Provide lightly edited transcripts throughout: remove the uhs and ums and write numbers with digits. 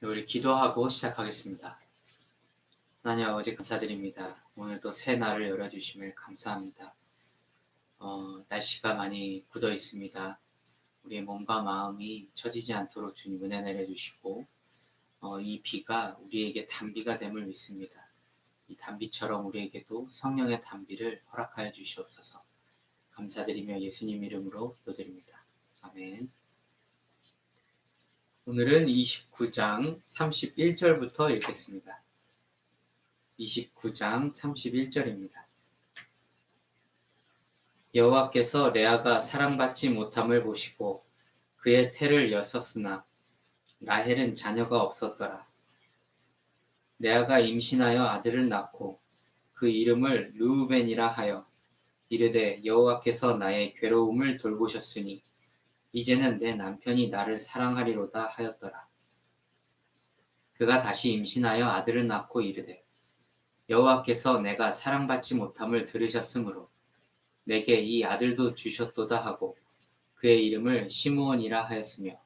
우리 기도하고 시작하겠습니다. 하나님 아버지 감사드립니다. 오늘도 새 날을 열어주심을 감사합니다. 날씨가 많이 굳어 있습니다. 우리의 몸과 마음이 처지지 않도록 주님 은혜 내려주시고 이 비가 우리에게 단비가 됨을 믿습니다. 이 단비처럼 우리에게도 성령의 단비를 허락하여 주시옵소서. 감사드리며 예수님 이름으로 기도드립니다. 아멘. 오늘은 29장 31절부터 읽겠습니다. 29장 31절입니다. 여호와께서 레아가 사랑받지 못함을 보시고 그의 태를 여셨으나 라헬은 자녀가 없었더라. 레아가 임신하여 아들을 낳고 그 이름을 르우벤이라 하여 이르되 여호와께서 나의 괴로움을 돌보셨으니 이제는 내 남편이 나를 사랑하리로다 하였더라. 그가 다시 임신하여 아들을 낳고 이르되 여호와께서 내가 사랑받지 못함을 들으셨으므로 내게 이 아들도 주셨도다 하고 그의 이름을 시므온이라 하였으며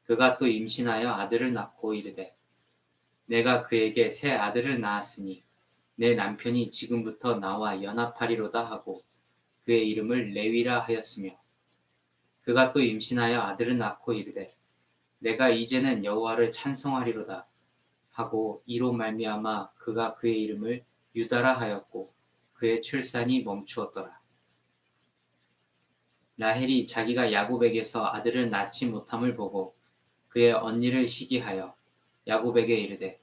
그가 또 임신하여 아들을 낳고 이르되 내가 그에게 새 아들을 낳았으니 내 남편이 지금부터 나와 연합하리로다 하고 그의 이름을 레위라 하였으며 그가 또 임신하여 아들을 낳고 이르되 내가 이제는 여호와를 찬송하리로다 하고 이로 말미암아 그가 그의 이름을 유다라 하였고 그의 출산이 멈추었더라. 라헬이 자기가 야곱에게서 아들을 낳지 못함을 보고 그의 언니를 시기하여 야곱에게 이르되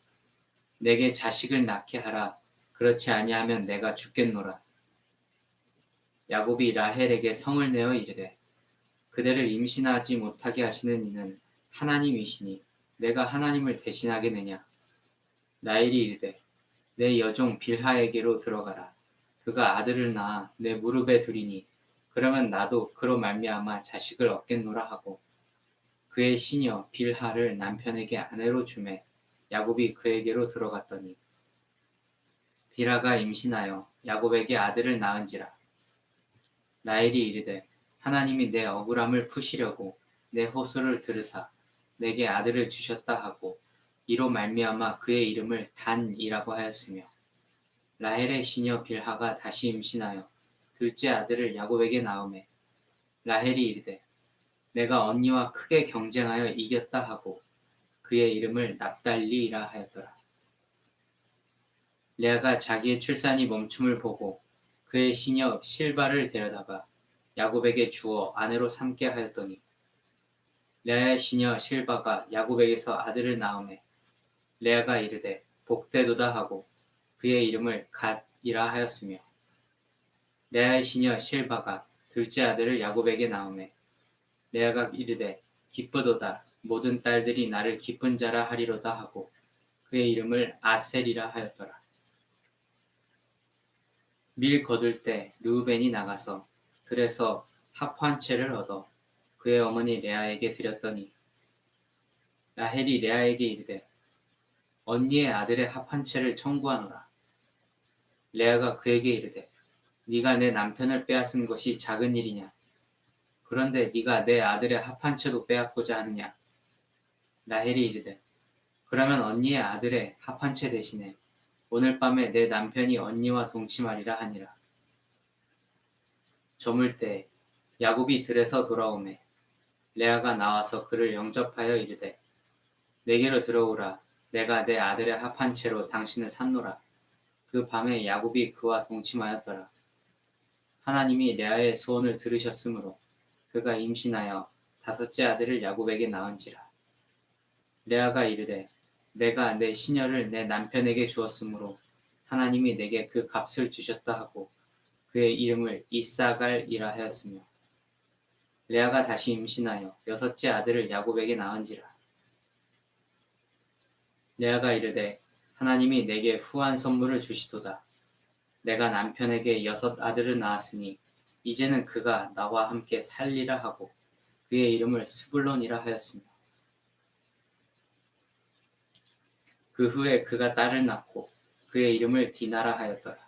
내게 자식을 낳게 하라. 그렇지 아니하면 내가 죽겠노라. 야곱이 라헬에게 성을 내어 이르되 그대를 임신하지 못하게 하시는 이는 하나님이시니 내가 하나님을 대신하겠느냐. 라헬이 이르되 내 여종 빌하에게로 들어가라. 그가 아들을 낳아 내 무릎에 두리니 그러면 나도 그로 말미암아 자식을 얻겠노라 하고 그의 시녀 빌하를 남편에게 아내로 주매 야곱이 그에게로 들어갔더니 빌하가 임신하여 야곱에게 아들을 낳은지라. 라헬이 이르되 하나님이 내 억울함을 푸시려고 내 호소를 들으사 내게 아들을 주셨다 하고 이로 말미암아 그의 이름을 단이라고 하였으며 라헬의 시녀 빌하가 다시 임신하여 둘째 아들을 야곱에게 낳으매 라헬이 이르되 내가 언니와 크게 경쟁하여 이겼다 하고 그의 이름을 납달리라 하였더라. 레아가 자기의 출산이 멈춤을 보고 그의 시녀 실바를 데려다가 야곱에게 주어 아내로 삼게 하였더니 레아의 시녀 실바가 야곱에게서 아들을 낳으매 레아가 이르되 복되도다 하고 그의 이름을 갓이라 하였으며 레아의 시녀 실바가 둘째 아들을 야곱에게 낳으매 레아가 이르되 기쁘도다 모든 딸들이 나를 기쁜 자라 하리로다 하고 그의 이름을 아셀이라 하였더라. 밀 거둘 때 르우벤이 나가서 들에서 합 한 채를 얻어 그의 어머니 레아에게 드렸더니 라헬이 레아에게 이르되 언니의 아들의 합 한 채를 청구하노라. 레아가 그에게 이르되 네가 내 남편을 빼앗은 것이 작은 일이냐. 그런데 네가 내 아들의 합 한 채도 빼앗고자 하느냐. 라헬이 이르되 그러면 언니의 아들의 합 한 채 대신에 오늘 밤에 내 남편이 언니와 동침하리라 하니라. 저물 때 야곱이 들에서 돌아오매 레아가 나와서 그를 영접하여 이르되 내게로 들어오라. 내가 내 아들의 합 한 채로 당신을 샀노라. 그 밤에 야곱이 그와 동침하였더라. 하나님이 레아의 소원을 들으셨으므로 그가 임신하여 다섯째 아들을 야곱에게 낳은지라. 레아가 이르되 내가 내 시녀를 내 남편에게 주었으므로 하나님이 내게 그 값을 주셨다 하고 그의 이름을 이사갈이라 하였으며 레아가 다시 임신하여 여섯째 아들을 야곱에게 낳은지라. 레아가 이르되 하나님이 내게 후한 선물을 주시도다. 내가 남편에게 여섯 아들을 낳았으니 이제는 그가 나와 함께 살리라 하고 그의 이름을 스불론이라 하였으며 그 후에 그가 딸을 낳고 그의 이름을 디나라 하였더라.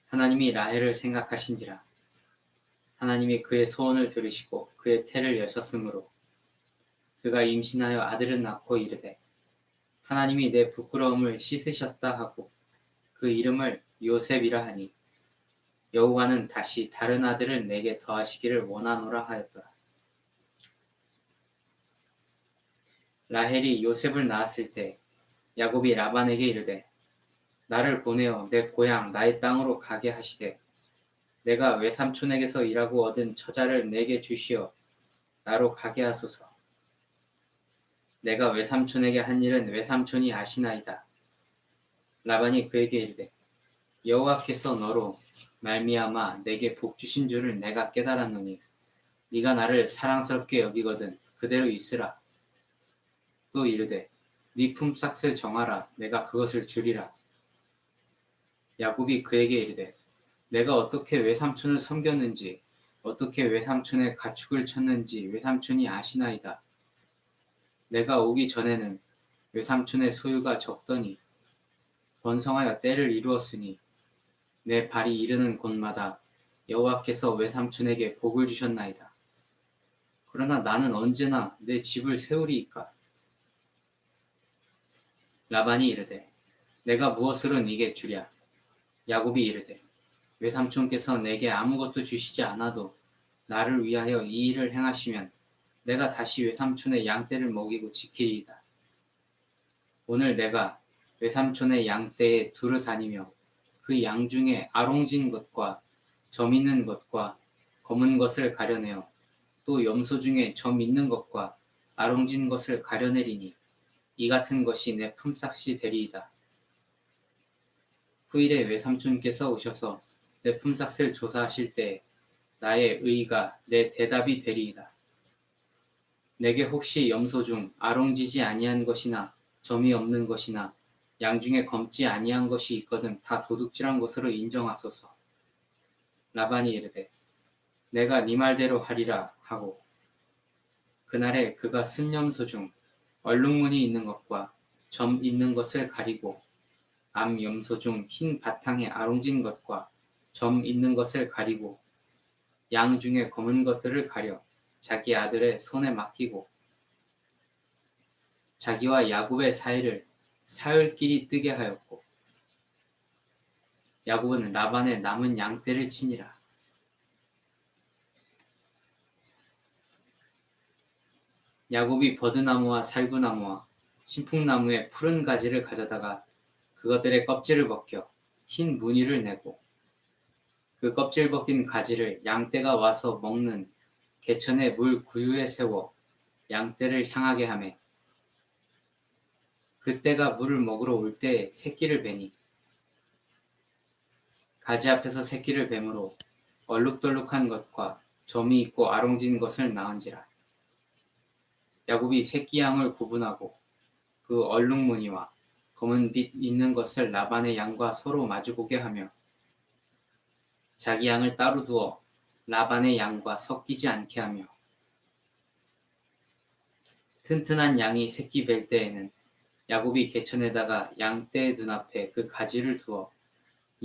하나님이 라헬을 생각하신지라. 하나님이 그의 소원을 들으시고 그의 태를 여셨으므로 그가 임신하여 아들을 낳고 이르되 하나님이 내 부끄러움을 씻으셨다 하고 그 이름을 요셉이라 하니 여호와는 다시 다른 아들을 내게 더하시기를 원하노라 하였더라. 라헬이 요셉을 낳았을 때 야곱이 라반에게 이르되 나를 보내어 내 고향 나의 땅으로 가게 하시되 내가 외삼촌에게서 일하고 얻은 처자를 내게 주시어 나로 가게 하소서. 내가 외삼촌에게 한 일은 외삼촌이 아시나이다. 라반이 그에게 이르되 여호와께서 너로 말미암아 내게 복 주신 줄을 내가 깨달았노니 네가 나를 사랑스럽게 여기거든 그대로 있으라. 또 이르되 네 품삯을 정하라 내가 그것을 주리라. 야곱이 그에게 이르되 내가 어떻게 외삼촌을 섬겼는지 어떻게 외삼촌의 가축을 쳤는지 외삼촌이 아시나이다. 내가 오기 전에는 외삼촌의 소유가 적더니 번성하여 때를 이루었으니 내 발이 이르는 곳마다 여호와께서 외삼촌에게 복을 주셨나이다. 그러나 나는 언제나 내 집을 세우리이까. 라반이 이르되 내가 무엇으로 네게 주랴. 야곱이 이르되 외삼촌께서 내게 아무것도 주시지 않아도 나를 위하여 이 일을 행하시면 내가 다시 외삼촌의 양떼를 먹이고 지키리이다. 오늘 내가 외삼촌의 양떼에 두루 다니며 그 양 중에 아롱진 것과 점 있는 것과 검은 것을 가려내어 또 염소 중에 점 있는 것과 아롱진 것을 가려내리니 이 같은 것이 내 품삯이 되리이다. 후일에 외삼촌께서 오셔서 내 품삯을 조사하실 때에 나의 의가 내 대답이 되리이다. 내게 혹시 염소 중 아롱지지 아니한 것이나 점이 없는 것이나 양 중에 검지 아니한 것이 있거든 다 도둑질한 것으로 인정하소서. 라반이 이르되 내가 네 말대로 하리라 하고 그날에 그가 쓴 염소 중 얼룩무늬 있는 것과 점 있는 것을 가리고 암 염소 중 흰 바탕에 아롱진 것과 점 있는 것을 가리고 양 중에 검은 것들을 가려 자기 아들의 손에 맡기고 자기와 야곱의 사이를 사흘길이 뜨게 하였고 야곱은 라반의 남은 양떼를 치니라. 야곱이 버드나무와 살구나무와 신풍나무의 푸른 가지를 가져다가 그것들의 껍질을 벗겨 흰 무늬를 내고 그 껍질 벗긴 가지를 양떼가 와서 먹는 개천의 물 구유에 세워 양떼를 향하게 하매 그때가 물을 먹으러 올 때에 새끼를 베니 가지 앞에서 새끼를 뱀으로 얼룩덜룩한 것과 점이 있고 아롱진 것을 낳은지라. 야곱이 새끼 양을 구분하고 그 얼룩무늬와 검은 빛 있는 것을 라반의 양과 서로 마주보게 하며 자기 양을 따로 두어 라반의 양과 섞이지 않게 하며 튼튼한 양이 새끼 뵐 때에는 야곱이 개천에다가 양떼의 눈앞에 그 가지를 두어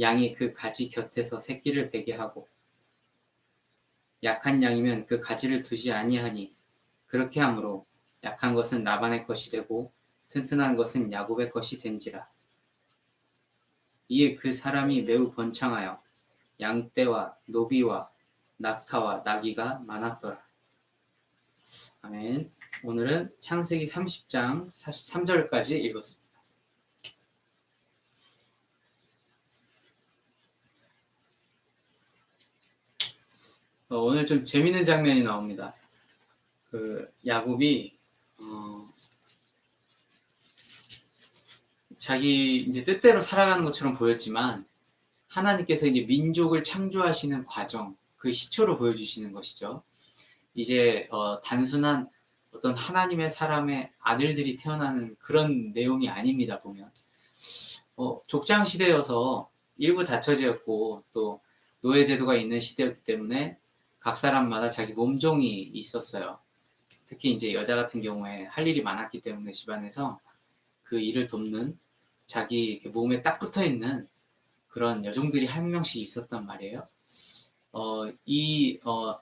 양이 그 가지 곁에서 새끼를 베게 하고 약한 양이면 그 가지를 두지 아니하니 그렇게 하므로 약한 것은 라반의 것이 되고 튼튼한 것은 야곱의 것이 된지라. 이에 그 사람이 매우 번창하여 양떼와 노비와 낙타와 나귀가 많았더라. 아멘. 오늘은 창세기 30장 43절까지 읽었습니다. 오늘 좀 재밌는 장면이 나옵니다. 그 야곱이 자기 이제 뜻대로 살아가는 것처럼 보였지만 하나님께서 이제 민족을 창조하시는 과정, 그 시초로 보여주시는 것이죠. 이제 단순한 어떤 하나님의 사람의 아들들이 태어나는 그런 내용이 아닙니다. 보면 족장 시대여서 일부 다처제였고 또 노예제도가 있는 시대였기 때문에 각 사람마다 자기 몸종이 있었어요. 특히 이제 여자 같은 경우에 할 일이 많았기 때문에 집안에서 그 일을 돕는 자기 몸에 딱 붙어 있는 그런 여종들이 한 명씩 있었단 말이에요.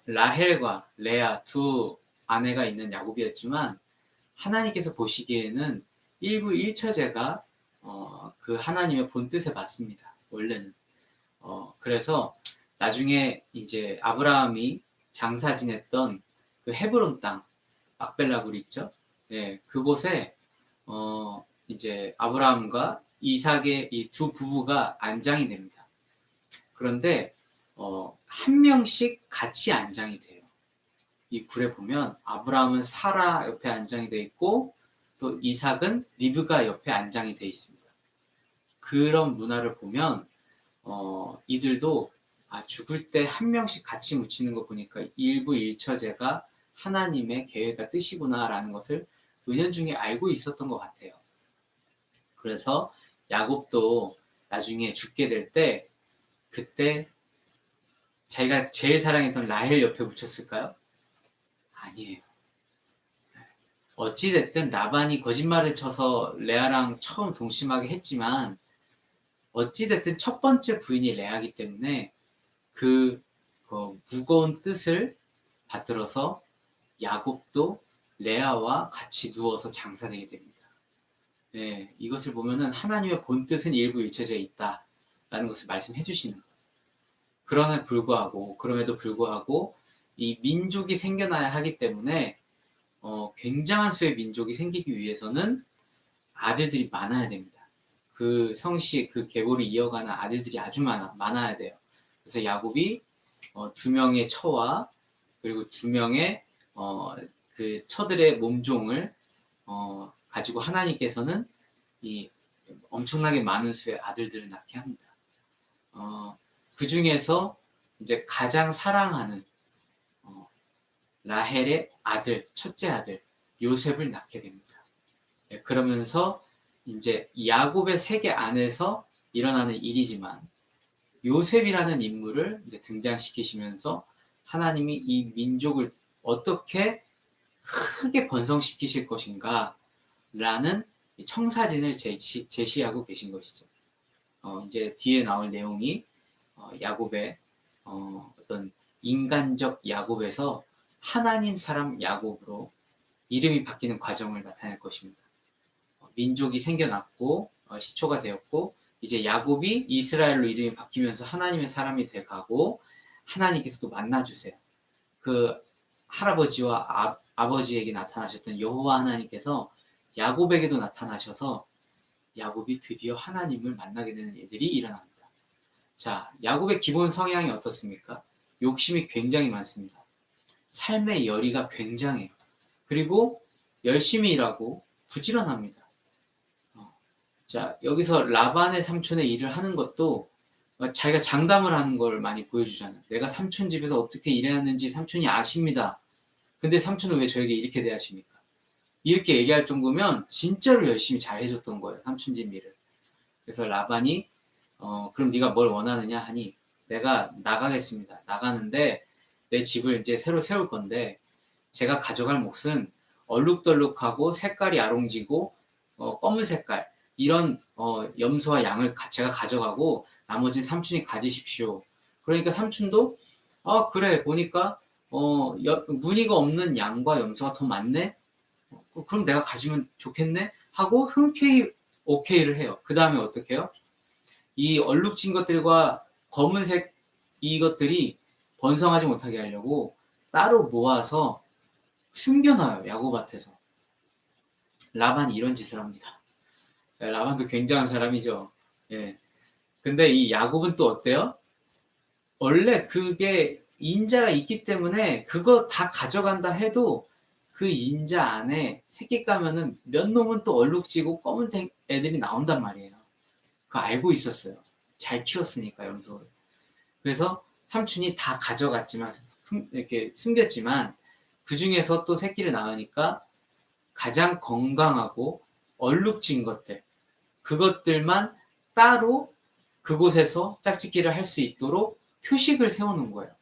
라헬과 레아 두 아내가 있는 야곱이었지만 하나님께서 보시기에는 일부 일처제가 그 하나님의 본 뜻에 맞습니다. 원래는. 그래서 나중에 이제 아브라함이 장사 지냈던 그 헤브론 땅, 막벨라굴 있죠? 예, 그곳에 이제 아브라함과 이삭의 이 두 부부가 안장이 됩니다. 그런데 한 명씩 같이 안장이 돼요. 이 굴에 보면 아브라함은 사라 옆에 안장이 돼 있고 또 이삭은 리브가 옆에 안장이 돼 있습니다. 그런 문화를 보면 이들도 죽을 때 한 명씩 같이 묻히는 거 보니까 일부 일처제가 하나님의 계획과 뜻이구나라는 것을 은연중에 알고 있었던 것 같아요. 그래서 야곱도 나중에 죽게 될 때 그때 자기가 제일 사랑했던 라헬 옆에 묻혔을까요? 아니에요. 어찌됐든 라반이 거짓말을 쳐서 레아랑 처음 동침하게 했지만 어찌됐든 첫 번째 부인이 레아기 때문에 그 무거운 뜻을 받들어서 야곱도 레아와 같이 누워서 장사되게 됩니다. 네, 이것을 보면은 하나님의 본 뜻은 일부 일체제에 있다라는 것을 말씀해 주시는 거예요. 그럼에도 불구하고 이 민족이 생겨나야 하기 때문에 굉장한 수의 민족이 생기기 위해서는 아들들이 많아야 됩니다. 그 성씨, 그 계보를 이어가는 아들들이 아주 많아야 돼요. 그래서 야곱이 2명의 처와 그리고 2명의 그 처들의 몸종을 가지고 하나님께서는 이 엄청나게 많은 수의 아들들을 낳게 합니다. 그 중에서 이제 가장 사랑하는 라헬의 아들, 첫째 아들 요셉을 낳게 됩니다. 그러면서 이제 야곱의 세계 안에서 일어나는 일이지만 요셉이라는 인물을 등장시키시면서 하나님이 이 민족을 어떻게 크게 번성시키실 것인가 라는 청사진을 제시하고 계신 것이죠. 이제 뒤에 나올 내용이 야곱의 어떤 인간적 야곱에서 하나님 사람 야곱으로 이름이 바뀌는 과정을 나타낼 것입니다. 민족이 생겨났고 시초가 되었고 이제 야곱이 이스라엘로 이름이 바뀌면서 하나님의 사람이 돼가고 하나님께서 또 만나주세요. 그 할아버지와 아버지에게 나타나셨던 여호와 하나님께서 야곱에게도 나타나셔서 야곱이 드디어 하나님을 만나게 되는 일들이 일어납니다. 자, 야곱의 기본 성향이 어떻습니까? 욕심이 굉장히 많습니다. 삶의 열의가 굉장해요. 그리고 열심히 일하고 부지런합니다. 자, 여기서 라반의 삼촌의 일을 하는 것도 자기가 장담을 하는 걸 많이 보여주잖아요. 내가 삼촌 집에서 어떻게 일해왔는지 삼촌이 아십니다. 근데 삼촌은 왜 저에게 이렇게 대하십니까? 이렇게 얘기할 정도면 진짜로 열심히 잘 해줬던 거예요. 삼촌 집 일을. 그래서 라반이 그럼 네가 뭘 원하느냐 하니 내가 나가겠습니다. 나가는데 내 집을 이제 새로 세울 건데 제가 가져갈 몫은 얼룩덜룩하고 색깔이 아롱지고 검은 색깔 이런 염소와 양을 제가 가져가고 나머지는 삼촌이 가지십시오. 그러니까 삼촌도 그래 보니까 무늬가 없는 양과 염소가 더 많네. 그럼 내가 가지면 좋겠네 하고 흔쾌히 오케이를 해요. 그 다음에 어떻게 해요? 이 얼룩진 것들과 검은색 이것들이 번성하지 못하게 하려고 따로 모아서 숨겨놔요. 야곱밭에서. 라반이 이런 짓을 합니다. 라반도 굉장한 사람이죠. 예. 근데 이 야곱은 또 어때요? 원래 그게 인자가 있기 때문에 그거 다 가져간다 해도 그 인자 안에 새끼 까면은 몇 놈은 또 얼룩지고 검은 애들이 나온단 말이에요. 그거 알고 있었어요. 잘 키웠으니까 염소를. 그래서 삼촌이 다 가져갔지만 이렇게 숨겼지만 그 중에서 또 새끼를 낳으니까 가장 건강하고 얼룩진 것들 그것들만 따로 그곳에서 짝짓기를 할 수 있도록 표식을 세우는 거예요.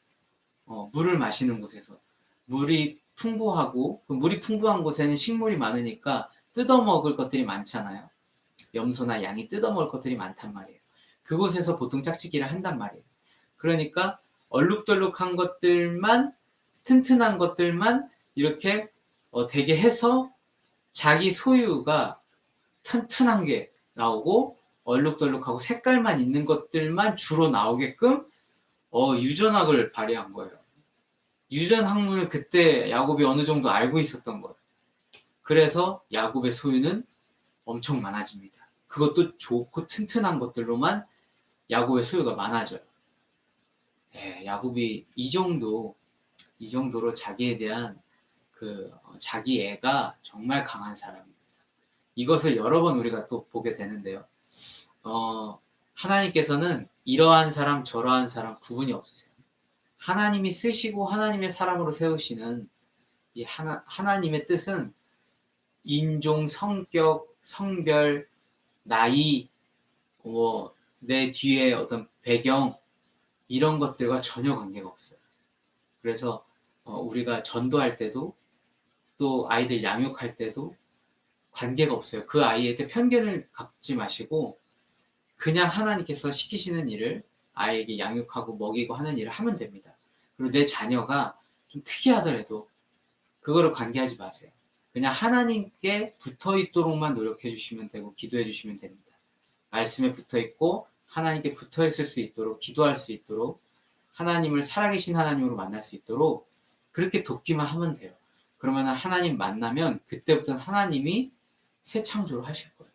물을 마시는 곳에서 물이 풍부하고 그 물이 풍부한 곳에는 식물이 많으니까 뜯어먹을 것들이 많잖아요. 염소나 양이 뜯어먹을 것들이 많단 말이에요. 그곳에서 보통 짝짓기를 한단 말이에요. 그러니까 얼룩덜룩한 것들만 튼튼한 것들만 이렇게 되게 해서 자기 소유가 튼튼한 게 나오고 얼룩덜룩하고 색깔만 있는 것들만 주로 나오게끔 유전학을 발휘한 거예요. 유전학문을 그때 야곱이 어느 정도 알고 있었던 거예요. 그래서 야곱의 소유는 엄청 많아집니다. 그것도 좋고 튼튼한 것들로만 야곱의 소유가 많아져요. 야곱이 이 정도로 자기에 대한 자기 애가 정말 강한 사람입니다. 이것을 여러 번 우리가 또 보게 되는데요. 하나님께서는 이러한 사람 저러한 사람 구분이 없으세요. 하나님이 쓰시고 하나님의 사람으로 세우시는 이 하나님의 뜻은 인종, 성격, 성별, 나이, 내 뒤에 어떤 배경 이런 것들과 전혀 관계가 없어요. 그래서 우리가 전도할 때도 또 아이들 양육할 때도 관계가 없어요. 그 아이한테 편견을 갖지 마시고 그냥 하나님께서 시키시는 일을 아이에게 양육하고 먹이고 하는 일을 하면 됩니다. 그리고 내 자녀가 좀 특이하더라도 그거를 관계하지 마세요. 그냥 하나님께 붙어 있도록만 노력해 주시면 되고 기도해 주시면 됩니다. 말씀에 붙어 있고 하나님께 붙어 있을 수 있도록 기도할 수 있도록 하나님을 살아계신 하나님으로 만날 수 있도록 그렇게 돕기만 하면 돼요. 그러면 하나님 만나면 그때부터는 하나님이 새 창조를 하실 거예요.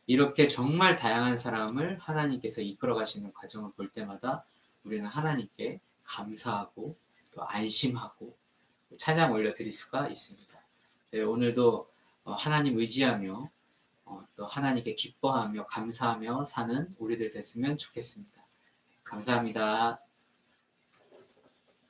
이렇게 정말 다양한 사람을 하나님께서 이끌어 가시는 과정을 볼 때마다 우리는 하나님께 감사하고 또 안심하고 찬양 올려드릴 수가 있습니다. 오늘도 하나님 의지하며 또 하나님께 기뻐하며 감사하며 사는 우리들 됐으면 좋겠습니다. 감사합니다.